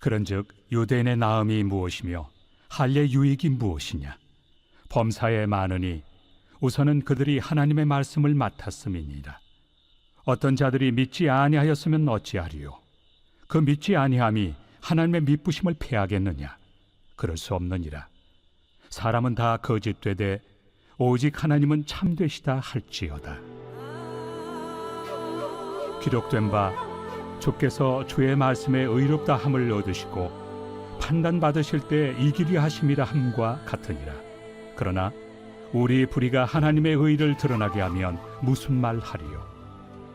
그런즉 유대인의 나음이 무엇이며 할례 유익이 무엇이냐? 범사에 많으니 우선은 그들이 하나님의 말씀을 맡았음이니라. 어떤 자들이 믿지 아니하였으면 어찌하리요? 그 믿지 아니함이 하나님의 미쁘심을 패하겠느냐? 그럴 수 없느니라. 사람은 다 거짓되되 오직 하나님은 참되시다 할지어다. 기록된 바 주께서 주의 말씀에 의롭다 함을 얻으시고 판단받으실 때 이기려 하심이라 함과 같으니라. 그러나 우리 불의가 하나님의 의를 드러나게 하면 무슨 말 하리요?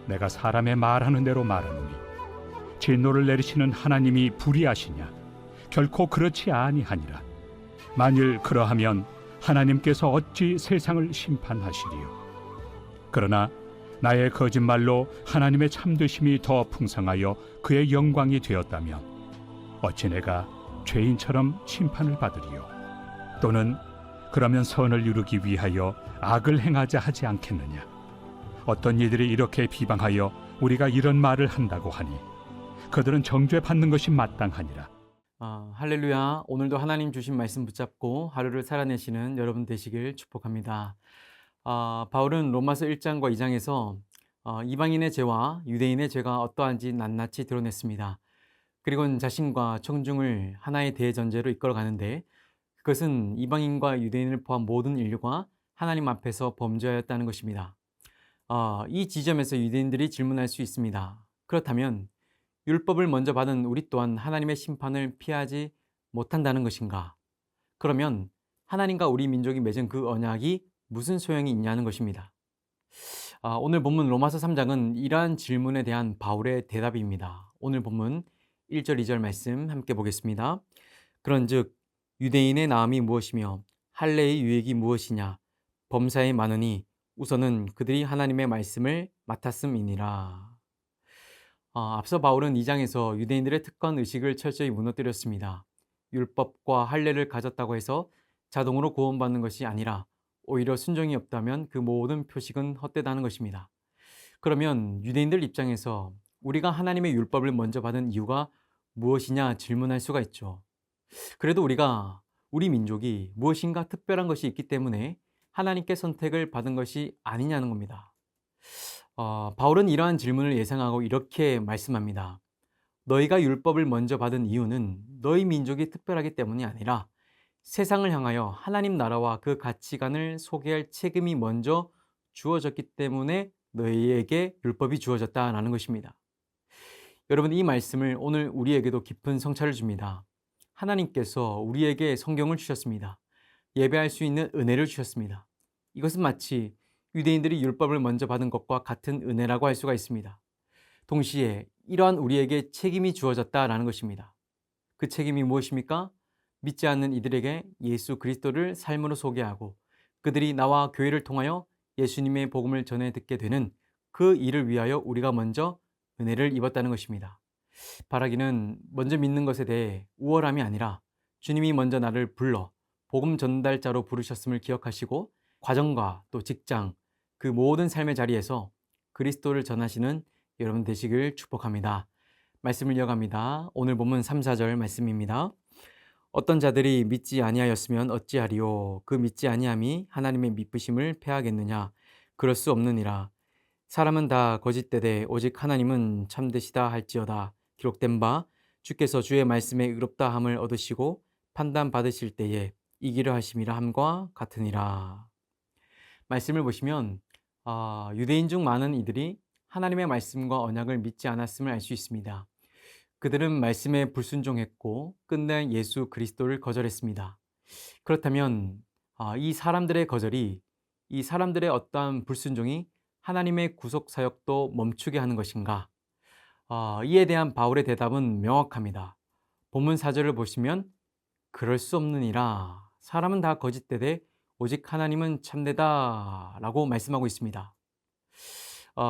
내가 사람의 말하는 대로 말하노니 진노를 내리시는 하나님이 불의하시냐? 결코 그렇지 아니하니라. 만일 그러하면 하나님께서 어찌 세상을 심판하시리요? 그러나 나의 거짓말로 하나님의 참되심이 더 풍성하여 그의 영광이 되었다면 어찌 내가 죄인처럼 심판을 받으리요? 또는 그러면 선을 이루기 위하여 악을 행하자 하지 않겠느냐? 어떤 이들이 이렇게 비방하여 우리가 이런 말을 한다고 하니 그들은 정죄받는 것이 마땅하니라. 할렐루야. 오늘도 하나님 주신 말씀 붙잡고 하루를 살아내시는 여러분 되시길 축복합니다. 바울은 로마서 1장과 2장에서 이방인의 죄와 유대인의 죄가 어떠한지 낱낱이 드러냈습니다. 그리고는 자신과 청중을 하나의 대전제로 이끌어가는데 그것은 이방인과 유대인을 포함 모든 인류가 하나님 앞에서 범죄하였다는 것입니다. 이 지점에서 유대인들이 질문할 수 있습니다. 그렇다면 율법을 먼저 받은 우리 또한 하나님의 심판을 피하지 못한다는 것인가? 그러면 하나님과 우리 민족이 맺은 그 언약이 무슨 소용이 있냐는 것입니다. 오늘 본문 로마서 3장은 이러한 질문에 대한 바울의 대답입니다. 오늘 본문 1절 2절 말씀 함께 보겠습니다. 그런즉 유대인의 나음이 무엇이며 할례의 유익이 무엇이냐? 범사에 많으니 우선은 그들이 하나님의 말씀을 맡았음이니라. 앞서 바울은 2장에서 유대인들의 특권 의식을 철저히 무너뜨렸습니다. 율법과 할례를 가졌다고 해서 자동으로 구원받는 것이 아니라 오히려 순종이 없다면 그 모든 표식은 헛되다는 것입니다. 그러면 유대인들 입장에서 우리가 하나님의 율법을 먼저 받은 이유가 무엇이냐 질문할 수가 있죠. 그래도 우리 민족이 무엇인가 특별한 것이 있기 때문에 하나님께 선택을 받은 것이 아니냐는 겁니다. 바울은 이러한 질문을 예상하고 이렇게 말씀합니다. 너희가 율법을 먼저 받은 이유는 너희 민족이 특별하기 때문이 아니라 세상을 향하여 하나님 나라와 그 가치관을 소개할 책임이 먼저 주어졌기 때문에 너희에게 율법이 주어졌다라는 것입니다. 여러분, 이 말씀을 오늘 우리에게도 깊은 성찰을 줍니다. 하나님께서 우리에게 성경을 주셨습니다. 예배할 수 있는 은혜를 주셨습니다. 이것은 마치 유대인들이 율법을 먼저 받은 것과 같은 은혜라고 할 수가 있습니다. 동시에 이러한 우리에게 책임이 주어졌다라는 것입니다. 그 책임이 무엇입니까? 믿지 않는 이들에게 예수 그리스도를 삶으로 소개하고 그들이 나와 교회를 통하여 예수님의 복음을 전해 듣게 되는 그 일을 위하여 우리가 먼저 은혜를 입었다는 것입니다. 바라기는 먼저 믿는 것에 대해 우월함이 아니라 주님이 먼저 나를 불러 복음 전달자로 부르셨음을 기억하시고 과정과 또 직장, 그 모든 삶의 자리에서 그리스도를 전하시는 여러분 되시길 축복합니다. 말씀을 이어갑니다. 오늘 본문 3, 4절 말씀입니다. 어떤 자들이 믿지 아니하였으면 어찌하리요? 그 믿지 아니함이 하나님의 미쁘심을 패하겠느냐? 그럴 수 없느니라. 사람은 다 거짓되되 오직 하나님은 참되시다 할지어다. 기록된 바 주께서 주의 말씀에 의롭다 함을 얻으시고 판단 받으실 때에 이기려 하심이라 함과 같으니라. 말씀을 보시면 유대인 중 많은 이들이 하나님의 말씀과 언약을 믿지 않았음을 알 수 있습니다. 그들은 말씀에 불순종했고 끝내 예수 그리스도를 거절했습니다. 그렇다면 이 사람들의 거절이, 이 사람들의 어떠한 불순종이 하나님의 구속 사역도 멈추게 하는 것인가? 이에 대한 바울의 대답은 명확합니다. 본문 4절을 보시면 그럴 수 없느니라. 사람은 다 거짓되되 오직 하나님은 참되다 라고 말씀하고 있습니다.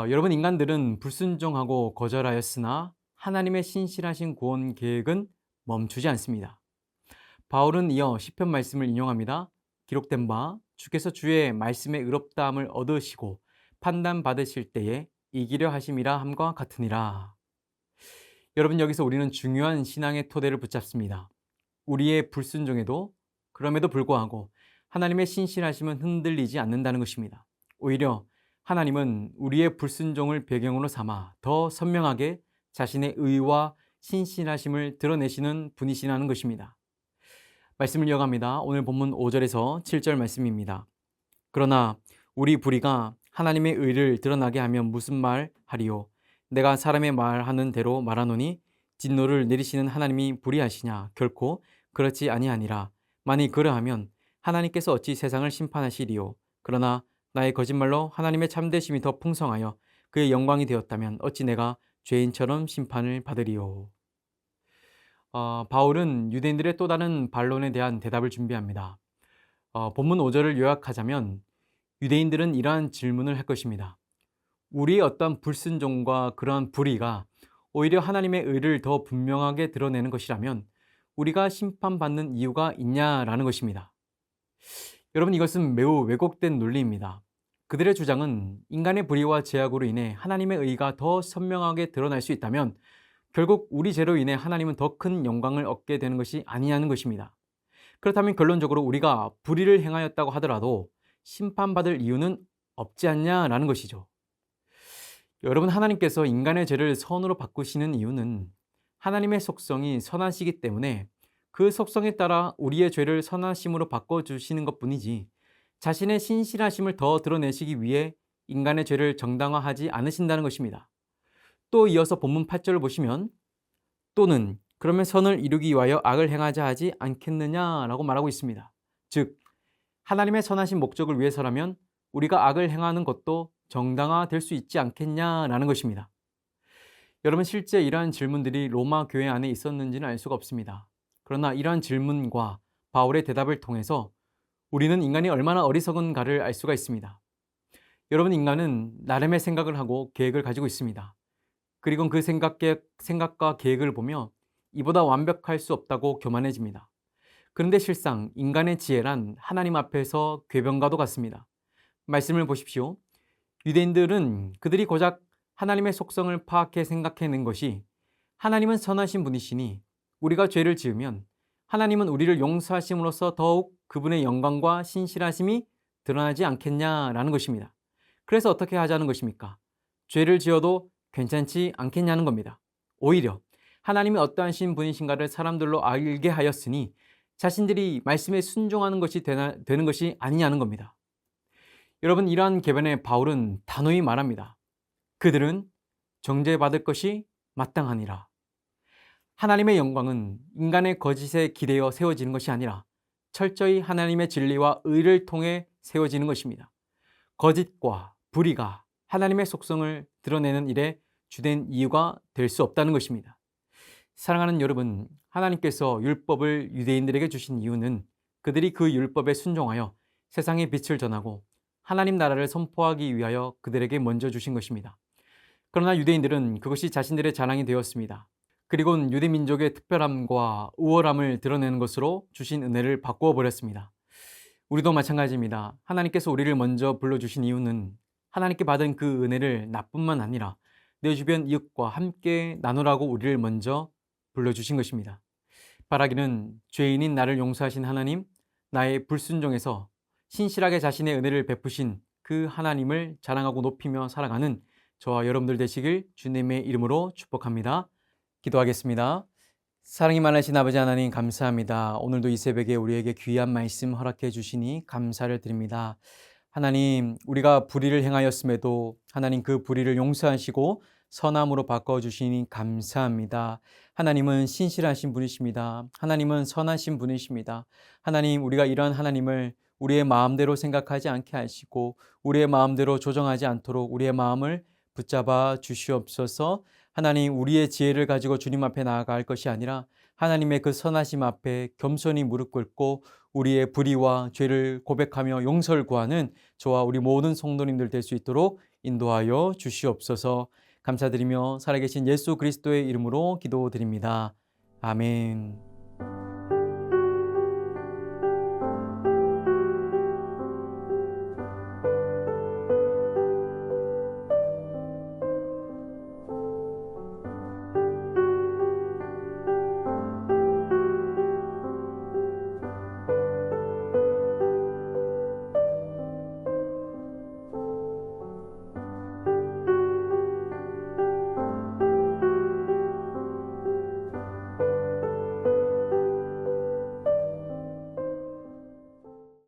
여러분, 인간들은 불순종하고 거절하였으나 하나님의 신실하신 구원 계획은 멈추지 않습니다. 바울은 이어 시편 말씀을 인용합니다. 기록된 바 주께서 주의 말씀에 의롭다함을 얻으시고 판단 받으실 때에 이기려 하심이라 함과 같으니라. 여러분, 여기서 우리는 중요한 신앙의 토대를 붙잡습니다. 우리의 불순종에도 그럼에도 불구하고 하나님의 신실하심은 흔들리지 않는다는 것입니다. 오히려 하나님은 우리의 불순종을 배경으로 삼아 더 선명하게 자신의 의와 신실하심을 드러내시는 분이시라는 것입니다. 말씀을 이어갑니다. 오늘 본문 5절에서 7절 말씀입니다. 그러나 우리 불의가 하나님의 의를 드러나게 하면 무슨 말 하리요? 내가 사람의 말하는 대로 말하노니 진노를 내리시는 하나님이 불의하시냐? 결코 그렇지 아니하니라. 만일 그러하면 하나님께서 어찌 세상을 심판하시리요? 그러나 나의 거짓말로 하나님의 참되심이 더 풍성하여 그의 영광이 되었다면 어찌 내가 죄인처럼 심판을 받으리요? 바울은 유대인들의 또 다른 반론에 대한 대답을 준비합니다. 본문 5절을 요약하자면 유대인들은 이러한 질문을 할 것입니다. 우리의 어떤 불순종과 그러한 불의가 오히려 하나님의 의를 더 분명하게 드러내는 것이라면 우리가 심판받는 이유가 있냐라는 것입니다. 여러분, 이것은 매우 왜곡된 논리입니다. 그들의 주장은 인간의 불의와 죄악으로 인해 하나님의 의가 더 선명하게 드러날 수 있다면 결국 우리 죄로 인해 하나님은 더 큰 영광을 얻게 되는 것이 아니냐는 것입니다. 그렇다면 결론적으로 우리가 불의를 행하였다고 하더라도 심판받을 이유는 없지 않냐라는 것이죠. 여러분, 하나님께서 인간의 죄를 선으로 바꾸시는 이유는 하나님의 속성이 선하시기 때문에 그 속성에 따라 우리의 죄를 선하심으로 바꿔주시는 것뿐이지 자신의 신실하심을 더 드러내시기 위해 인간의 죄를 정당화하지 않으신다는 것입니다. 또 이어서 본문 8절을 보시면 또는 그러면 선을 이루기 위하여 악을 행하자 하지 않겠느냐라고 말하고 있습니다. 즉 하나님의 선하신 목적을 위해서라면 우리가 악을 행하는 것도 정당화될 수 있지 않겠냐라는 것입니다. 여러분, 실제 이러한 질문들이 로마 교회 안에 있었는지는 알 수가 없습니다. 그러나 이러한 질문과 바울의 대답을 통해서 우리는 인간이 얼마나 어리석은가를 알 수가 있습니다. 여러분, 인간은 나름의 생각을 하고 계획을 가지고 있습니다. 그리고 그 생각과 계획을 보며 이보다 완벽할 수 없다고 교만해집니다. 그런데 실상 인간의 지혜란 하나님 앞에서 궤변과도 같습니다. 말씀을 보십시오. 유대인들은 그들이 고작 하나님의 속성을 파악해 생각해낸 것이 하나님은 선하신 분이시니 우리가 죄를 지으면 하나님은 우리를 용서하심으로써 더욱 그분의 영광과 신실하심이 드러나지 않겠냐라는 것입니다. 그래서 어떻게 하자는 것입니까? 죄를 지어도 괜찮지 않겠냐는 겁니다. 오히려 하나님이 어떠하신 분이신가를 사람들로 알게 하였으니 자신들이 말씀에 순종하는 것이 되는 것이 아니냐는 겁니다. 여러분, 이러한 궤변에 바울은 단호히 말합니다. 그들은 정죄받을 것이 마땅하니라. 하나님의 영광은 인간의 거짓에 기대어 세워지는 것이 아니라 철저히 하나님의 진리와 의를 통해 세워지는 것입니다. 거짓과 불의가 하나님의 속성을 드러내는 일에 주된 이유가 될 수 없다는 것입니다. 사랑하는 여러분, 하나님께서 율법을 유대인들에게 주신 이유는 그들이 그 율법에 순종하여 세상에 빛을 전하고 하나님 나라를 선포하기 위하여 그들에게 먼저 주신 것입니다. 그러나 유대인들은 그것이 자신들의 자랑이 되었습니다. 그리고는 유대 민족의 특별함과 우월함을 드러내는 것으로 주신 은혜를 바꾸어 버렸습니다. 우리도 마찬가지입니다. 하나님께서 우리를 먼저 불러주신 이유는 하나님께 받은 그 은혜를 나뿐만 아니라 내 주변 이웃과 함께 나누라고 우리를 먼저 불러주신 것입니다. 바라기는 죄인인 나를 용서하신 하나님, 나의 불순종에서 신실하게 자신의 은혜를 베푸신 그 하나님을 자랑하고 높이며 살아가는 저와 여러분들 되시길 주님의 이름으로 축복합니다. 기도하겠습니다. 사랑이 많으신 아버지 하나님, 감사합니다. 오늘도 이 새벽에 우리에게 귀한 말씀 허락해 주시니 감사를 드립니다. 하나님, 우리가 불의를 행하였음에도 하나님 그 불의를 용서하시고 선함으로 바꿔주시니 감사합니다. 하나님은 신실하신 분이십니다. 하나님은 선하신 분이십니다. 하나님, 우리가 이러한 하나님을 우리의 마음대로 생각하지 않게 하시고 우리의 마음대로 조정하지 않도록 우리의 마음을 붙잡아 주시옵소서. 하나님, 우리의 지혜를 가지고 주님 앞에 나아갈 것이 아니라 하나님의 그 선하심 앞에 겸손히 무릎 꿇고 우리의 불의와 죄를 고백하며 용서를 구하는 저와 우리 모든 성도님들 될 수 있도록 인도하여 주시옵소서. 감사드리며 살아계신 예수 그리스도의 이름으로 기도드립니다. 아멘.